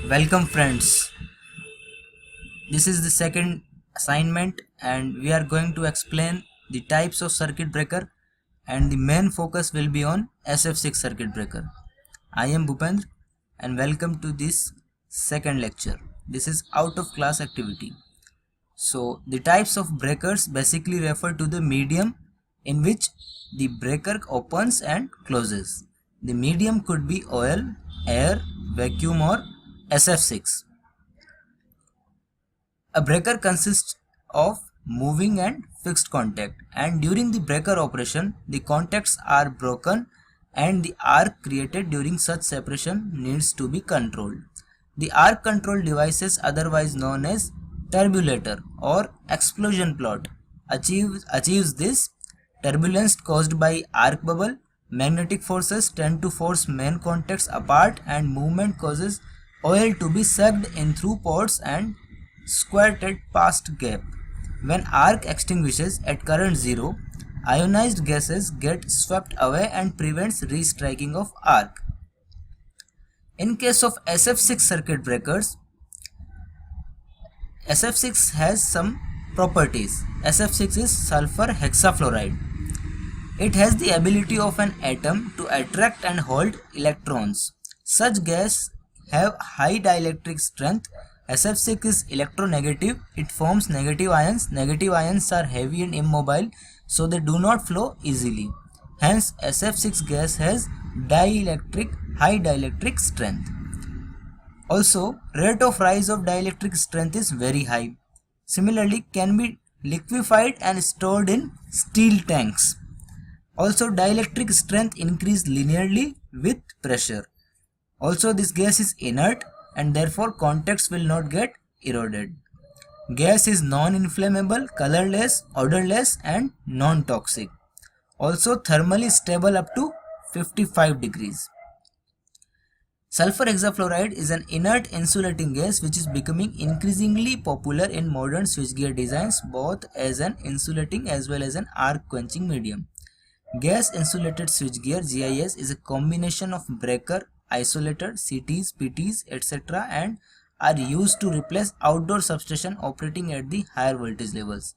Welcome friends. This is the second assignment and we are going to explain the types of circuit breaker and the main focus will be on SF6 circuit breaker. I am Bhupendra and welcome to this second lecture. This is out of class activity. So the types of breakers basically refer to the medium in which the breaker opens and closes. The medium could be oil, air, vacuum or SF6. A breaker consists of moving and fixed contact, and during the breaker operation the contacts are broken and the arc created during such separation needs to be controlled. The arc control devices, otherwise known as turbulator or explosion plot, achieves this. Turbulence caused by arc bubble. Magnetic forces tend to force main contacts apart and movement causes oil to be sucked in through ports and squirted past gap. When arc extinguishes at current zero, ionized gases get swept away and prevents restriking of arc. In case of SF6 circuit breakers, SF6 has some properties. SF6 is sulfur hexafluoride. It has the ability of an atom to attract and hold electrons. Such gas have high dielectric strength. SF6 is electronegative. It forms negative ions. Negative ions are heavy and immobile, so they do not flow easily. Hence, SF6 gas has high dielectric strength. Also, rate of rise of dielectric strength is very high. Similarly, can be liquefied and stored in steel tanks. Also, dielectric strength increase linearly with pressure. Also, this gas is inert and therefore contacts will not get eroded. Gas is non-inflammable, colorless, odorless and non-toxic. Also, thermally stable up to 55 degrees. Sulfur hexafluoride is an inert insulating gas which is becoming increasingly popular in modern switchgear designs, both as an insulating as well as an arc quenching medium. Gas insulated switchgear (GIS) is a combination of breaker, isolator, CTs, PTs, etc. and are used to replace outdoor substation operating at the higher voltage levels,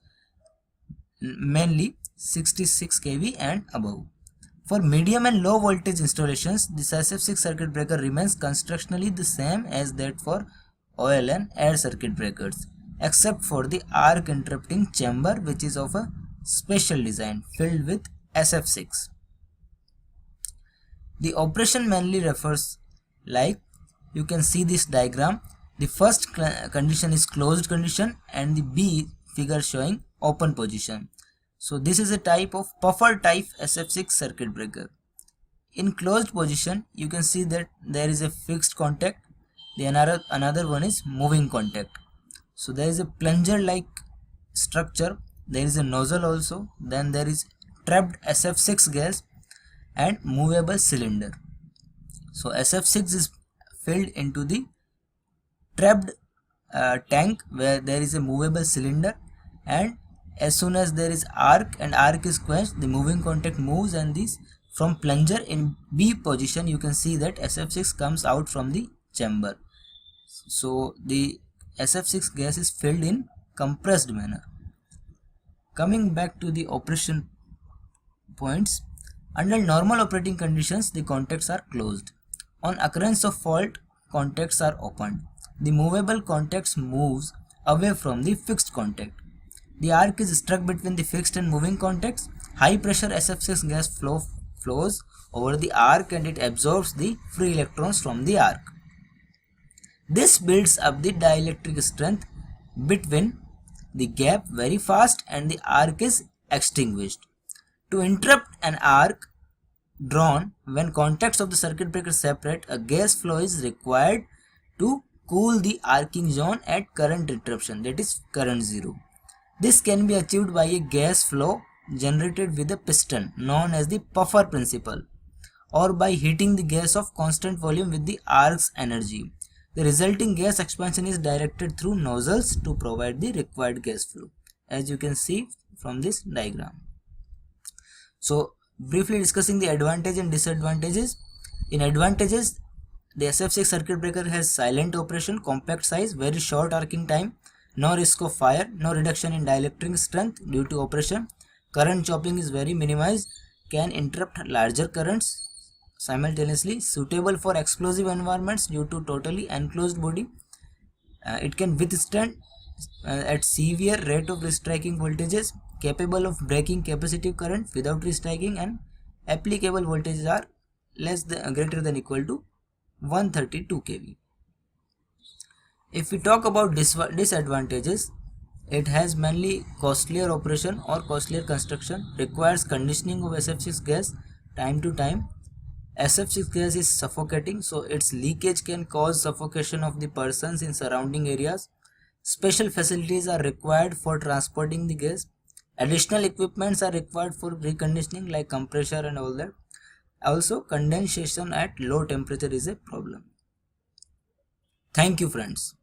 mainly 66 kV and above. For medium and low voltage installations, this SF6 circuit breaker remains constructionally the same as that for oil and air circuit breakers, except for the arc interrupting chamber, which is of a special design filled with SF6. The operation mainly refers, like you can see this diagram. The first condition is closed condition and the B figure showing open position. So this is a type of puffer type SF6 circuit breaker. In closed position, you can see that there is a fixed contact. The another one is moving contact. So there is a plunger like structure. There is a nozzle also. Then there is trapped SF6 gas and movable cylinder. So SF6 is filled into the trapped tank where there is a movable cylinder, and as soon as there is arc and arc is quenched, the moving contact moves, and this from plunger in B position you can see that SF6 comes out from the chamber. So the SF6 gas is filled in compressed manner. Coming back to the operation points, under normal operating conditions the contacts are closed. On occurrence of fault, contacts are opened. The movable contacts moves away from the fixed contact. The arc is struck between the fixed and moving contacts. High pressure SF6 gas flows over the arc and it absorbs the free electrons from the arc. This builds up the dielectric strength between the gap very fast and the arc is extinguished. To interrupt an arc drawn when contacts of the circuit breaker separate, a gas flow is required to cool the arcing zone at current interruption, that is current zero. This can be achieved by a gas flow generated with a piston known as the puffer principle, or by heating the gas of constant volume with the arc's energy. The resulting gas expansion is directed through nozzles to provide the required gas flow, as you can see from this diagram. So briefly discussing the advantage and disadvantages. In advantages, The SF6 circuit breaker has silent operation, compact size, very short arcing time, no risk of fire, no reduction in dielectric strength due to operation. Current chopping is very minimized, can interrupt larger currents simultaneously, suitable for explosive environments due to totally enclosed body. It can withstand at severe rate of restriking voltages, capable of breaking capacitive current without restriking, and applicable voltages are greater than equal to 132 kV. If we talk about disadvantages, it has mainly costlier operation or costlier construction, requires conditioning of SF6 gas time to time. SF6 gas is suffocating, so its leakage can cause suffocation of the persons in surrounding areas. Special facilities are required for transporting the gas. Additional equipments are required for reconditioning like compressor and all that. Also, condensation at low temperature is a problem. Thank you, friends.